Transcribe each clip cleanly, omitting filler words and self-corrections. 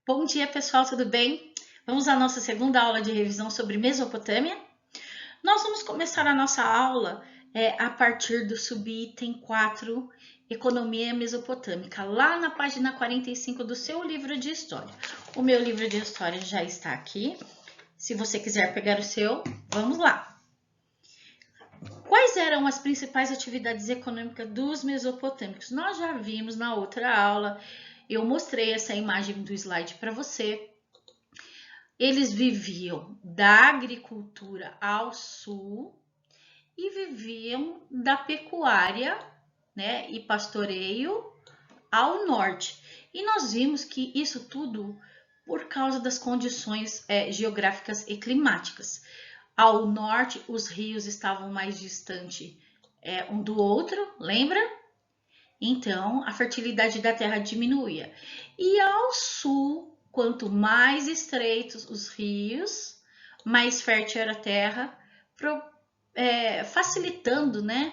Bom dia, pessoal, tudo bem? Vamos à nossa segunda aula de revisão sobre Mesopotâmia. Nós vamos começar a nossa aula a partir do subitem 4, Economia Mesopotâmica, lá na página 45 do seu livro de História. O meu livro de História já está aqui. Se você quiser pegar o seu, vamos lá. Quais eram as principais atividades econômicas dos mesopotâmicos? Nós já vimos na outra aula, eu mostrei essa imagem do slide para você. Eles viviam da agricultura ao sul e viviam da pecuária, né, e pastoreio ao norte. E nós vimos que isso tudo por causa das condições geográficas e climáticas. Ao norte, os rios estavam mais distantes um do outro, lembra? Então, a fertilidade da terra diminuía. E ao sul, quanto mais estreitos os rios, mais fértil era a terra, facilitando, né?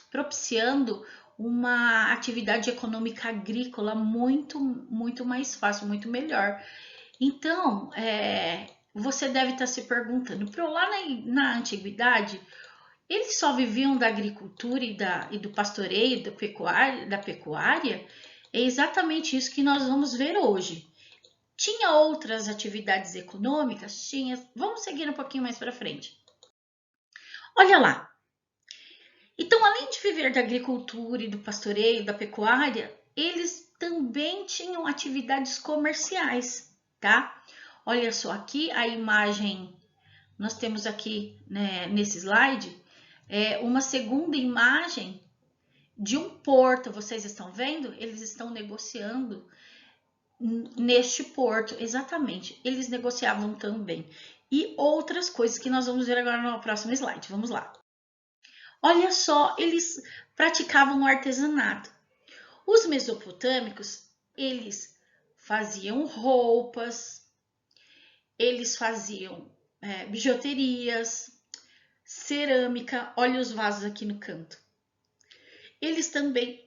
Propiciando uma atividade econômica agrícola muito mais fácil, muito melhor. Então, você deve estar se perguntando, lá na antiguidade, eles só viviam da agricultura e do pastoreio, da pecuária? É exatamente isso que nós vamos ver hoje. Tinha outras atividades econômicas? Tinha. Vamos seguir um pouquinho mais para frente. Olha lá. Então, além de viver da agricultura e do pastoreio, da pecuária, eles também tinham atividades comerciais, tá? Olha só, aqui a imagem, nós temos aqui, né, nesse slide, uma segunda imagem de um porto. Vocês estão vendo? Eles estão negociando neste porto, exatamente. Eles negociavam também. E outras coisas que nós vamos ver agora no próximo slide. Vamos lá. Olha só, eles praticavam o artesanato. Os mesopotâmicos, eles faziam roupas, eles faziam bijuterias, cerâmica. Olha os vasos aqui no canto. Eles também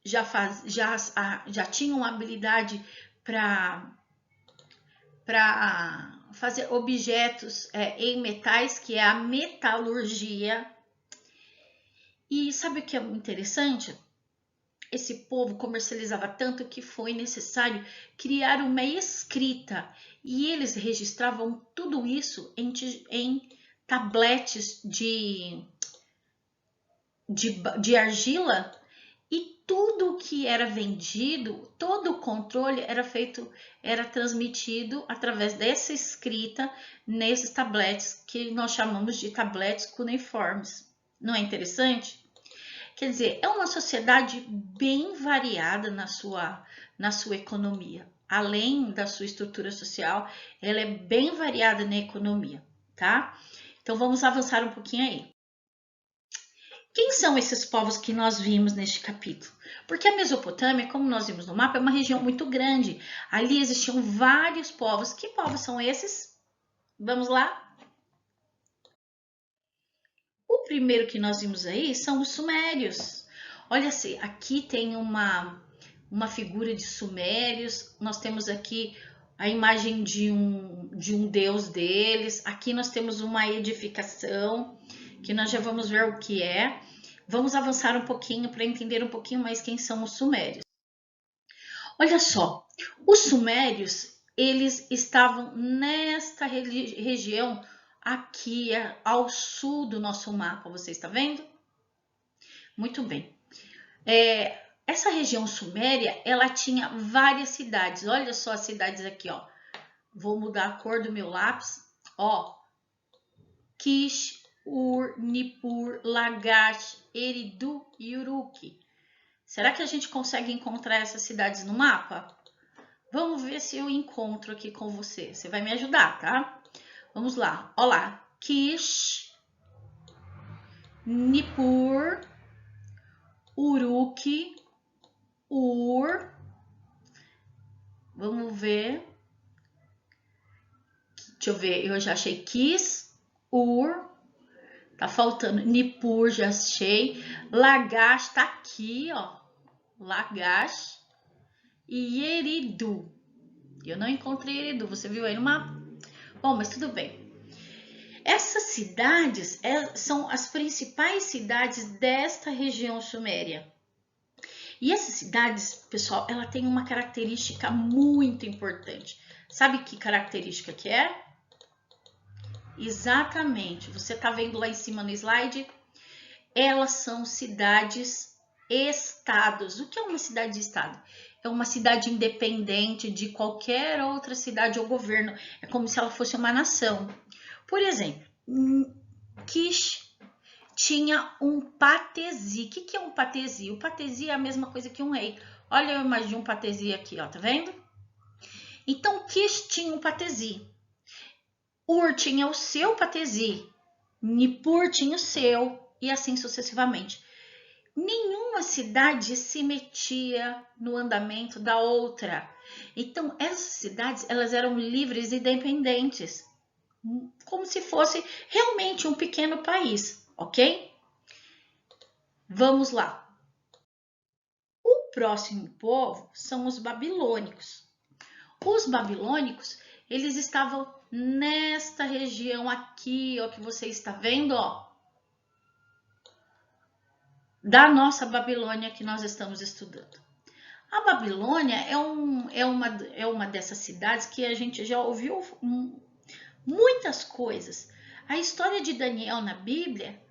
já tinham habilidade para fazer objetos em metais, que é a metalurgia. E sabe o que é interessante? Esse povo comercializava tanto que foi necessário criar uma escrita, e eles registravam tudo isso em tabletes de argila, e tudo que era vendido, todo o controle era transmitido através dessa escrita nesses tabletes que nós chamamos de tabletes cuneiformes. Não é interessante? Quer dizer, é uma sociedade bem variada na sua economia. Além da sua estrutura social, ela é bem variada na economia, tá? Então, vamos avançar um pouquinho aí. Quem são esses povos que nós vimos neste capítulo? Porque a Mesopotâmia, como nós vimos no mapa, é uma região muito grande. Ali existiam vários povos. Que povos são esses? Vamos lá? O primeiro que nós vimos aí são os sumérios. Olha assim, aqui tem uma figura de sumérios. Nós temos aqui a imagem de um deus deles. Aqui nós temos uma edificação, que nós já vamos ver o que é. Vamos avançar um pouquinho para entender um pouquinho mais quem são os sumérios. Olha só, os sumérios, eles estavam nesta região aqui ao sul do nosso mapa, você está vendo? Muito bem. Essa região suméria, ela tinha várias cidades. Olha só as cidades aqui, ó. Vou mudar a cor do meu lápis. Ó, Kish, Ur, Nippur, Lagash, Eridu e Uruk. Será que a gente consegue encontrar essas cidades no mapa? Vamos ver se eu encontro aqui com você. Você vai me ajudar, tá? Vamos lá. Olá. Kish, Nippur, Uruk, Ur. Vamos ver. Deixa eu ver. Eu já achei Kish, Ur. Tá faltando. Nippur, já achei. Lagash tá aqui, ó. Lagash. E Eridu. Eu não encontrei Eridu, você viu aí no mapa? Bom, mas tudo bem. Essas cidades são as principais cidades desta região suméria. E essas cidades, pessoal, ela tem uma característica muito importante. Sabe que característica que é? Exatamente, você está vendo lá em cima no slide? Elas são cidades-estados. O que é uma cidade-estado? É uma cidade independente de qualquer outra cidade ou governo. É como se ela fosse uma nação. Por exemplo, Kish tinha um patesi. O que é um patesi? O patesi é a mesma coisa que um rei. Olha a imagem de um patesi aqui, ó, tá vendo? Então, Kish tinha um patesi. Ur tinha o seu patesi. Nippur tinha o seu, e assim sucessivamente. Nenhuma cidade se metia no andamento da outra. Então, essas cidades, elas eram livres e independentes, como se fosse realmente um pequeno país, ok? Vamos lá. O próximo povo são os babilônicos. Os babilônicos, eles estavam nesta região aqui, ó, que você está vendo, ó, da nossa Babilônia que nós estamos estudando. A Babilônia é uma dessas cidades que a gente já ouviu muitas coisas. A história de Daniel na Bíblia,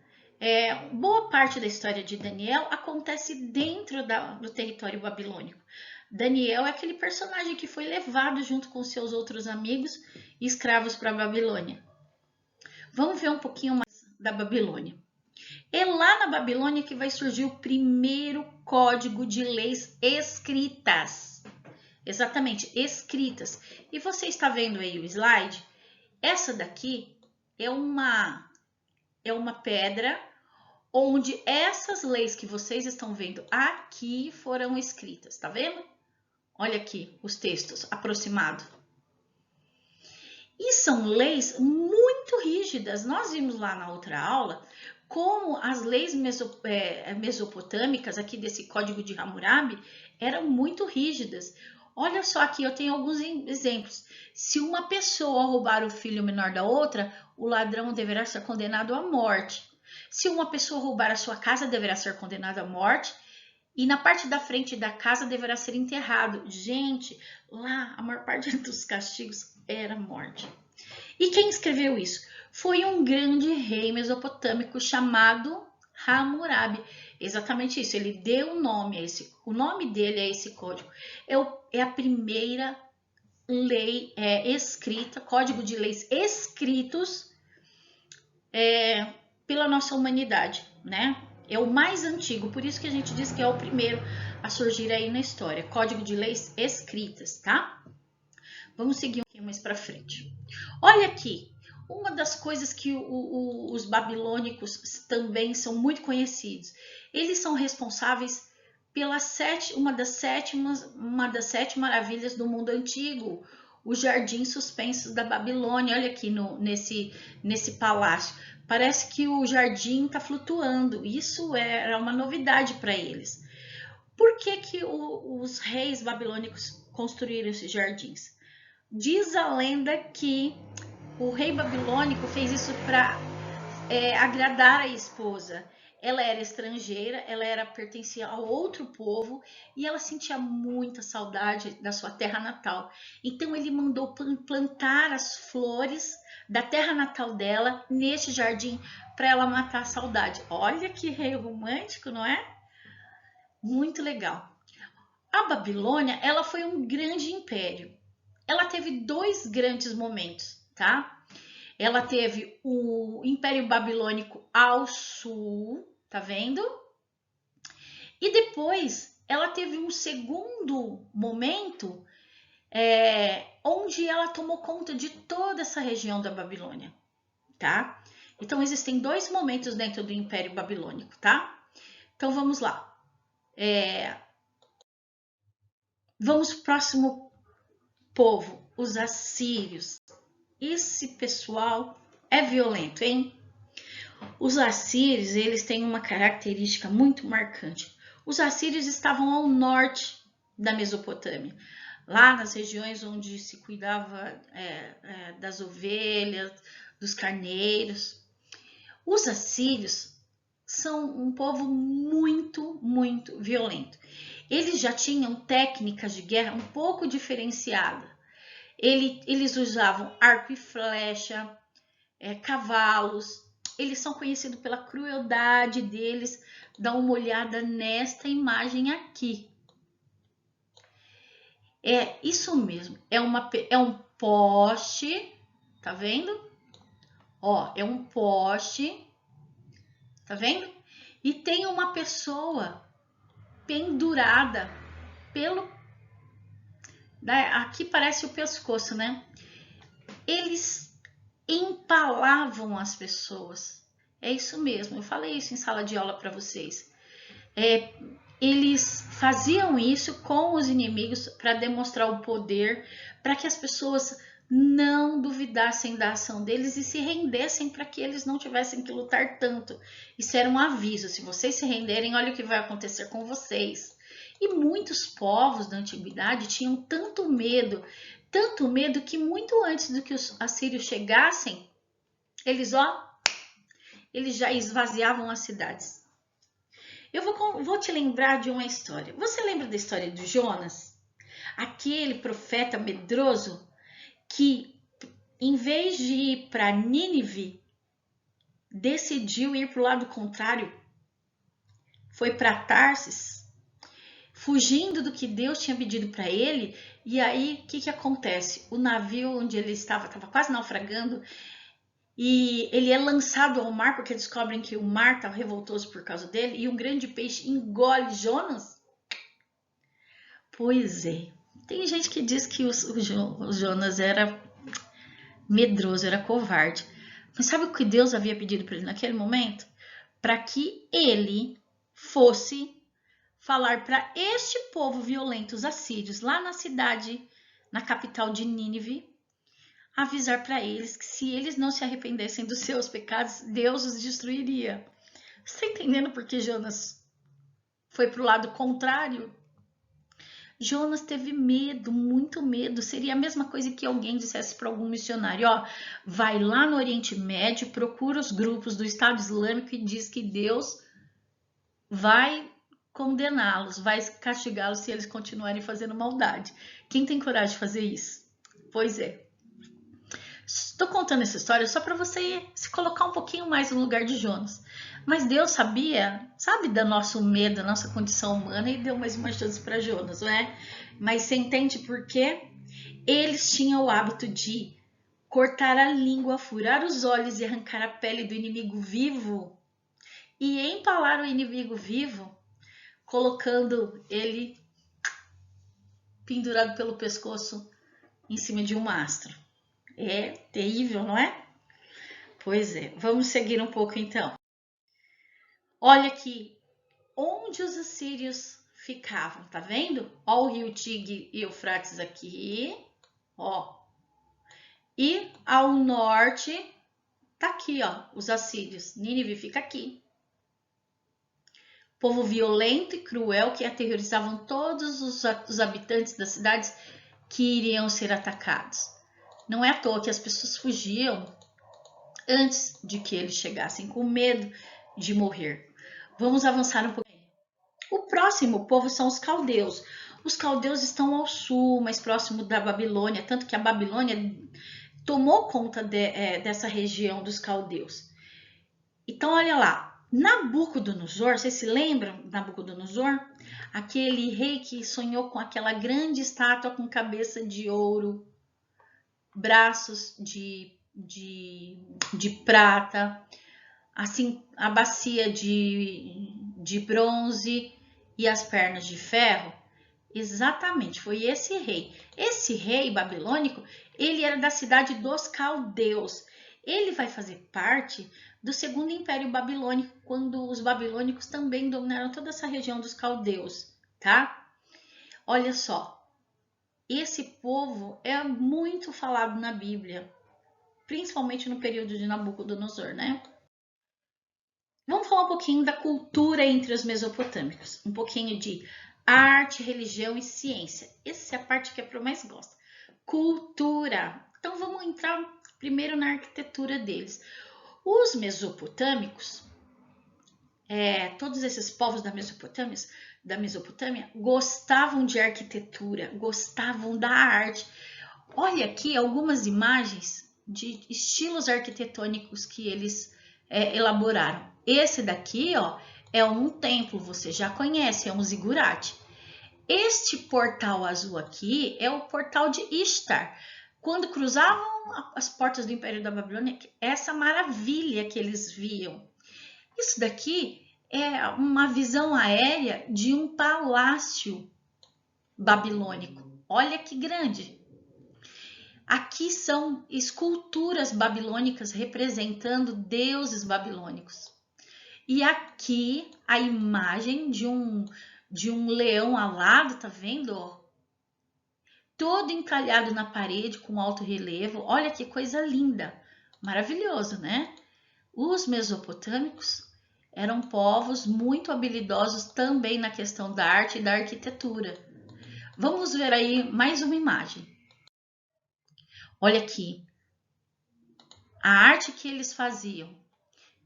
boa parte da história de Daniel acontece dentro do território babilônico. Daniel é aquele personagem que foi levado junto com seus outros amigos e escravos para a Babilônia. Vamos ver um pouquinho mais da Babilônia. É lá na Babilônia que vai surgir o primeiro código de leis escritas. Exatamente, escritas. E você está vendo aí o slide? Essa daqui é uma pedra onde essas leis que vocês estão vendo aqui foram escritas, tá vendo? Olha aqui os textos aproximados. E são leis muito rígidas. Nós vimos lá na outra aula como as leis mesopotâmicas aqui desse código de Hammurabi eram muito rígidas. Olha só aqui, eu tenho alguns exemplos. Se uma pessoa roubar o filho menor da outra, o ladrão deverá ser condenado à morte. Se uma pessoa roubar a sua casa, deverá ser condenado à morte. E na parte da frente da casa deverá ser enterrado. Gente, lá a maior parte dos castigos era morte. E quem escreveu isso? Foi um grande rei mesopotâmico chamado Hammurabi. Exatamente isso, ele deu o nome a o nome dele é esse código. É a primeira lei escrita, código de leis escritos pela nossa humanidade, né? É o mais antigo, por isso que a gente diz que é o primeiro a surgir aí na história. Código de leis escritas, tá? Vamos seguir um pouquinho mais para frente. Olha aqui, uma das coisas que os babilônicos também são muito conhecidos. Eles são responsáveis pela uma das sete maravilhas do mundo antigo, os jardins suspensos da Babilônia. Olha aqui nesse palácio. Parece que o jardim está flutuando. Isso era uma novidade para eles. Por que os reis babilônicos construíram esses jardins? Diz a lenda que o rei babilônico fez isso para agradar a esposa. Ela era estrangeira, pertencia a outro povo e ela sentia muita saudade da sua terra natal. Então ele mandou plantar as flores da terra natal dela neste jardim para ela matar a saudade. Olha que rei romântico, não é? Muito legal. A Babilônia, ela foi um grande império. Ela teve dois grandes momentos, tá? Ela teve o Império Babilônico ao sul, tá vendo? E depois ela teve um segundo momento onde ela tomou conta de toda essa região da Babilônia, tá? Então existem dois momentos dentro do Império Babilônico, tá? Então vamos lá. Vamos pro próximo povo, os assírios. Esse pessoal é violento, hein? Os assírios, eles têm uma característica muito marcante. Os assírios estavam ao norte da Mesopotâmia. lá nas regiões onde se cuidava das ovelhas, dos carneiros. Os assírios são um povo muito, muito violento. Eles já tinham técnicas de guerra um pouco diferenciadas. Eles usavam arco e flecha, cavalos. Eles são conhecidos pela crueldade deles. Dá uma olhada nesta imagem aqui. É isso mesmo. É um poste. Tá vendo? Ó, é um poste. Tá vendo? E tem uma pessoa pendurada pelo... Aqui parece o pescoço, né? Eles empalavam as pessoas. É isso mesmo, eu falei isso em sala de aula para vocês. Eles faziam isso com os inimigos para demonstrar o poder, para que as pessoas não duvidassem da ação deles e se rendessem para que eles não tivessem que lutar tanto. Isso era um aviso, se vocês se renderem, olha o que vai acontecer com vocês. E muitos povos da antiguidade tinham tanto medo que muito antes do que os assírios chegassem, eles já esvaziavam as cidades. Eu vou te lembrar de uma história. Você lembra da história do Jonas? Aquele profeta medroso que, em vez de ir para Nínive, decidiu ir para o lado contrário. Foi para Tarsis, fugindo do que Deus tinha pedido para ele. E aí, o que acontece? O navio onde ele estava quase naufragando, e ele é lançado ao mar, porque descobrem que o mar está revoltoso por causa dele, e um grande peixe engole Jonas. Pois é, tem gente que diz que o Jonas era medroso, era covarde. Mas sabe o que Deus havia pedido para ele naquele momento? Para que ele fosse falar para este povo violento, os assírios, lá na cidade, na capital de Nínive, avisar para eles que se eles não se arrependessem dos seus pecados, Deus os destruiria. Você está entendendo por que Jonas foi para o lado contrário? Jonas teve medo, muito medo. Seria a mesma coisa que alguém dissesse para algum missionário, ó, vai lá no Oriente Médio, procura os grupos do Estado Islâmico e diz que Deus vai condená-los, vai castigá-los se eles continuarem fazendo maldade. Quem tem coragem de fazer isso? Pois é. Estou contando essa história só para você se colocar um pouquinho mais no lugar de Jonas. Mas Deus sabia, sabe, da nosso medo, da nossa condição humana, e deu mais uma chance para Jonas, não é? Mas você entende por quê? Eles tinham o hábito de cortar a língua, furar os olhos e arrancar a pele do inimigo vivo e empalar o inimigo vivo, colocando ele pendurado pelo pescoço em cima de um mastro. É terrível, não é? Pois é, vamos seguir um pouco então. Olha aqui, onde os assírios ficavam, tá vendo? Ó o rio Tigre e Eufrates aqui, ó. E ao norte, tá aqui, ó, os assírios. Nínive fica aqui. Povo violento e cruel que aterrorizavam todos os habitantes das cidades que iriam ser atacados. Não é à toa que as pessoas fugiam antes de que eles chegassem, com medo de morrer. Vamos avançar um pouquinho. O próximo povo são os caldeus. Os caldeus estão ao sul, mais próximo da Babilônia, tanto que a Babilônia tomou conta dessa região dos caldeus. Então, olha lá, Nabucodonosor, vocês se lembram de Nabucodonosor? Aquele rei que sonhou com aquela grande estátua com cabeça de ouro, braços de prata, assim, a bacia de bronze e as pernas de ferro. Exatamente, foi esse rei. Esse rei babilônico, ele era da cidade dos caldeus. Ele vai fazer parte do segundo império babilônico, quando os babilônicos também dominaram toda essa região dos caldeus, tá? Olha só, esse povo é muito falado na Bíblia, principalmente no período de Nabucodonosor, né? Vamos falar um pouquinho da cultura entre os mesopotâmicos, um pouquinho de arte, religião e ciência. Essa é a parte que eu mais gosto. Cultura. Então vamos entrar primeiro na arquitetura deles. Os mesopotâmicos, todos esses povos da Mesopotâmia gostavam de arquitetura, gostavam da arte. Olha aqui algumas imagens de estilos arquitetônicos que eles elaboraram. Esse daqui, ó, é um templo, você já conhece, é um zigurate. Este portal azul aqui é o portal de Ishtar. Quando cruzavam as portas do Império da Babilônia, essa maravilha que eles viam. Isso daqui é uma visão aérea de um palácio babilônico. Olha que grande! Aqui são esculturas babilônicas representando deuses babilônicos. E aqui a imagem de um leão alado, tá vendo? Todo encalhado na parede com alto relevo. Olha que coisa linda! Maravilhoso, né? Os mesopotâmicos eram povos muito habilidosos também na questão da arte e da arquitetura. Vamos ver aí mais uma imagem. Olha aqui, a arte que eles faziam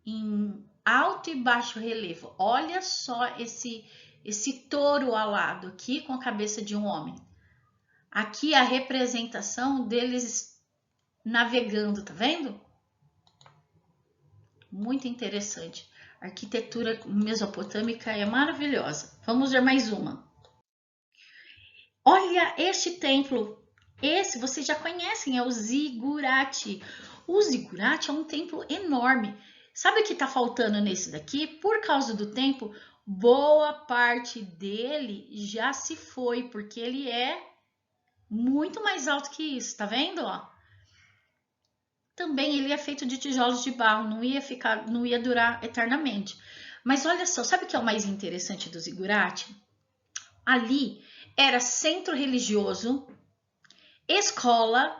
em alto e baixo relevo. Olha só esse touro alado aqui com a cabeça de um homem. Aqui a representação deles navegando, tá vendo? Muito interessante. A arquitetura mesopotâmica é maravilhosa. Vamos ver mais uma. Olha este templo. Esse vocês já conhecem, é o zigurate. O zigurate é um templo enorme. Sabe o que está faltando nesse daqui? Por causa do tempo, boa parte dele já se foi, porque ele é muito mais alto que isso, tá vendo? Ó? Também ele é feito de tijolos de barro, não ia durar eternamente. Mas olha só, sabe o que é o mais interessante do zigurate? Ali era centro religioso, escola,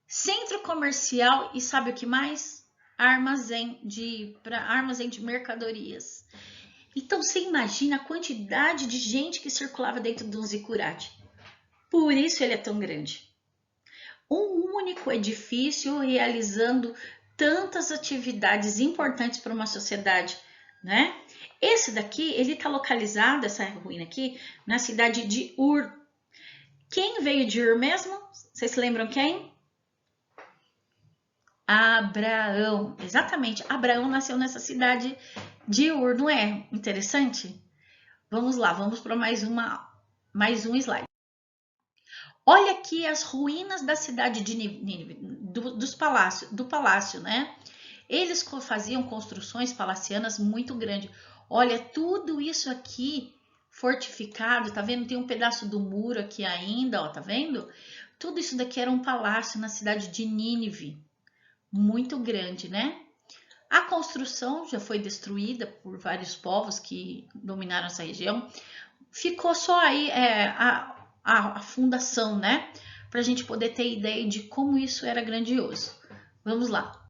centro comercial e sabe o que mais? Armazém de mercadorias. Então você imagina a quantidade de gente que circulava dentro do zigurate. Por isso ele é tão grande. Um único edifício realizando tantas atividades importantes para uma sociedade, né? Esse daqui, ele está localizado, essa ruína aqui, na cidade de Ur. Quem veio de Ur mesmo? Vocês se lembram quem? Abraão. Exatamente, Abraão nasceu nessa cidade de Ur, não é interessante? Vamos lá, vamos para mais um slide. Olha aqui as ruínas da cidade de Nínive, do palácio, né? Eles faziam construções palacianas muito grandes. Olha, tudo isso aqui fortificado, tá vendo? Tem um pedaço do muro aqui ainda, ó, tá vendo? Tudo isso daqui era um palácio na cidade de Nínive, muito grande, né? A construção já foi destruída por vários povos que dominaram essa região. Ficou só aí a fundação, né? Para a gente poder ter ideia de como isso era grandioso. Vamos lá.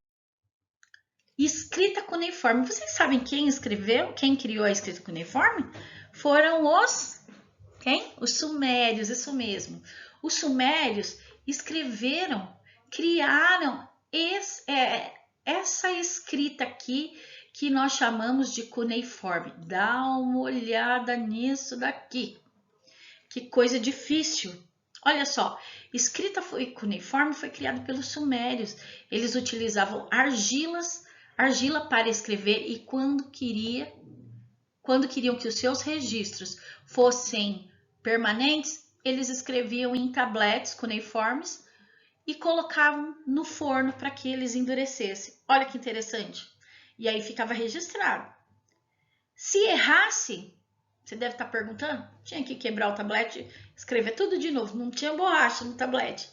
Escrita cuneiforme. Vocês sabem quem escreveu, quem criou a escrita cuneiforme? Foram quem? Os sumérios, isso mesmo. Os sumérios criaram essa escrita aqui que nós chamamos de cuneiforme. Dá uma olhada nisso daqui. Que coisa difícil. Olha só, escrita cuneiforme foi criada pelos sumérios. Eles utilizavam argila para escrever e quando queriam que os seus registros fossem permanentes, eles escreviam em tabletes cuneiformes e colocavam no forno para que eles endurecessem. Olha que interessante. E aí ficava registrado. Se errasse, você deve estar perguntando, tinha que quebrar o tablete, escrever tudo de novo, não tinha borracha no tablete.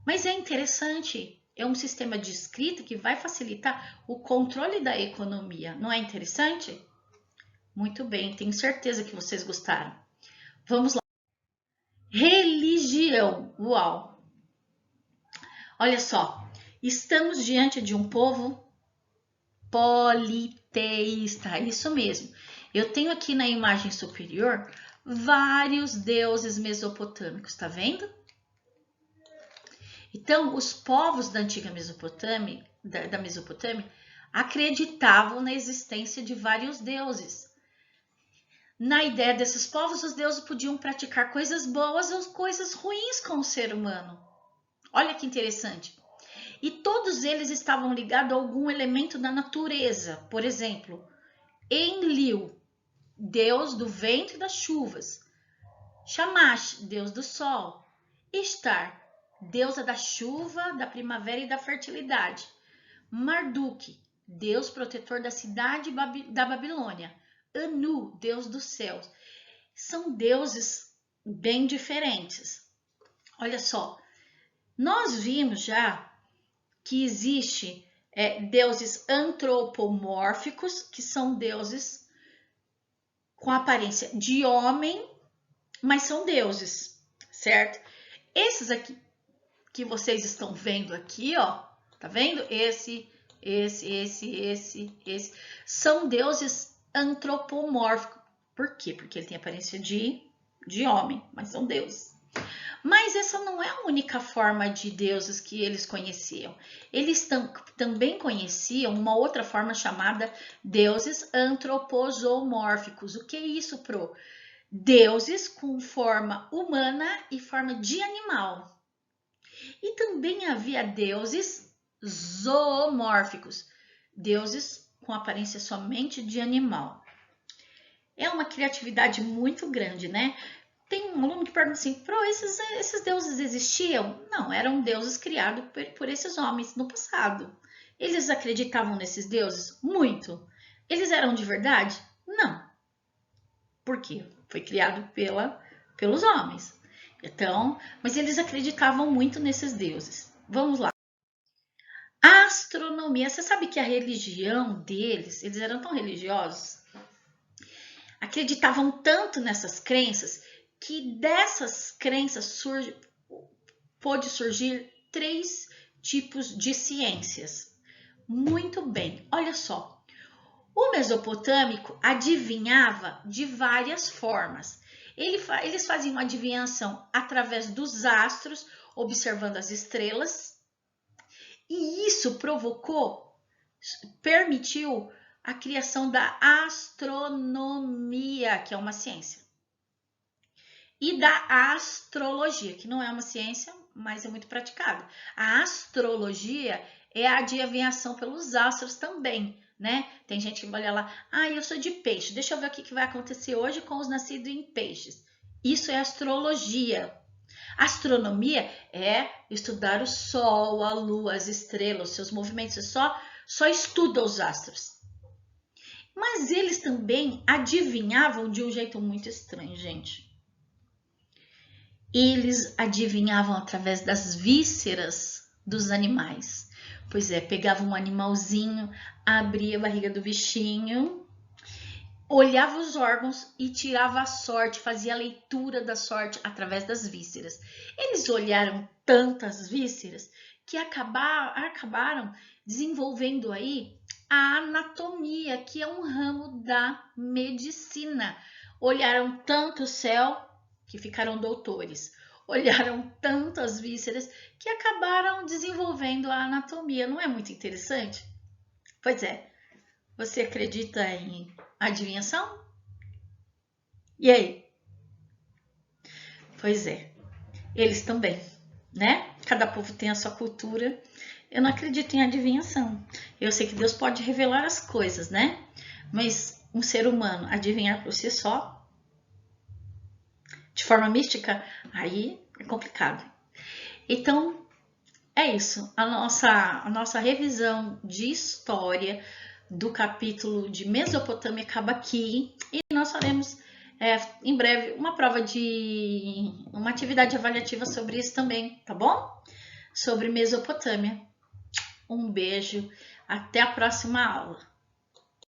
Mas é interessante, é um sistema de escrita que vai facilitar o controle da economia, não é interessante? Muito bem, tenho certeza que vocês gostaram. Vamos lá. Religião, uau! Olha só, estamos diante de um povo politeísta, isso mesmo. Eu tenho aqui na imagem superior vários deuses mesopotâmicos, tá vendo? Então, os povos da antiga Mesopotâmia, da Mesopotâmia, acreditavam na existência de vários deuses. Na ideia desses povos, os deuses podiam praticar coisas boas ou coisas ruins com o ser humano. Olha que interessante. E todos eles estavam ligados a algum elemento da natureza. Por exemplo, Enlil, deus do vento e das chuvas. Shamash, deus do sol. Ishtar, deusa da chuva, da primavera e da fertilidade. Marduk, deus protetor da cidade da Babilônia. Anu, deus dos céus. São deuses bem diferentes. Olha só, nós vimos já que existe deuses antropomórficos, que são deuses com aparência de homem, mas são deuses, certo? Esses aqui que vocês estão vendo aqui, ó, tá vendo? Esse, são deuses antropomórficos. Por quê? Porque ele tem aparência de homem, mas são deuses. Mas essa não é a única forma de deuses que eles conheciam. Eles também conheciam uma outra forma chamada deuses antroposomórficos. O que é isso, Pro? Deuses com forma humana e forma de animal. E também havia deuses zoomórficos, deuses com aparência somente de animal. É uma criatividade muito grande, né? Tem um aluno que pergunta assim, Pro, esses deuses existiam? Não, eram deuses criados por esses homens no passado. Eles acreditavam nesses deuses? Muito. Eles eram de verdade? Não. Por quê? Foi criado pelos homens. Então, mas eles acreditavam muito nesses deuses. Vamos lá. A astronomia. Você sabe que a religião deles, eles eram tão religiosos, acreditavam tanto nessas crenças, que dessas crenças pôde surgir 3 tipos de ciências. Muito bem, olha só. O mesopotâmico adivinhava de várias formas. Eles faziam adivinhação através dos astros, observando as estrelas. E isso permitiu a criação da astronomia, que é uma ciência. E da astrologia, que não é uma ciência, mas é muito praticada. A astrologia é a adivinhação pelos astros também, né? Tem gente que olha lá, eu sou de peixe, deixa eu ver o que vai acontecer hoje com os nascidos em peixes. Isso é astrologia. Astronomia é estudar o sol, a lua, as estrelas, os seus movimentos, só estuda os astros. Mas eles também adivinhavam de um jeito muito estranho, gente. Eles adivinhavam através das vísceras dos animais. Pois é, pegava um animalzinho, abria a barriga do bichinho, olhava os órgãos e tirava a sorte, fazia a leitura da sorte através das vísceras. Eles olharam tantas vísceras que acabaram desenvolvendo aí a anatomia, que é um ramo da medicina. Olharam tanto o céu que ficaram doutores. Olharam tantas vísceras que acabaram desenvolvendo a anatomia. Não é muito interessante? Pois é. Você acredita em adivinhação? E aí? Pois é. Eles também, né? Cada povo tem a sua cultura. Eu não acredito em adivinhação. Eu sei que Deus pode revelar as coisas, né? Mas um ser humano adivinhar por si só, de forma mística, aí é complicado. Então, é isso. A nossa revisão de história do capítulo de Mesopotâmia acaba aqui. E nós faremos em breve uma atividade avaliativa sobre isso também, tá bom? Sobre Mesopotâmia. Um beijo. Até a próxima aula.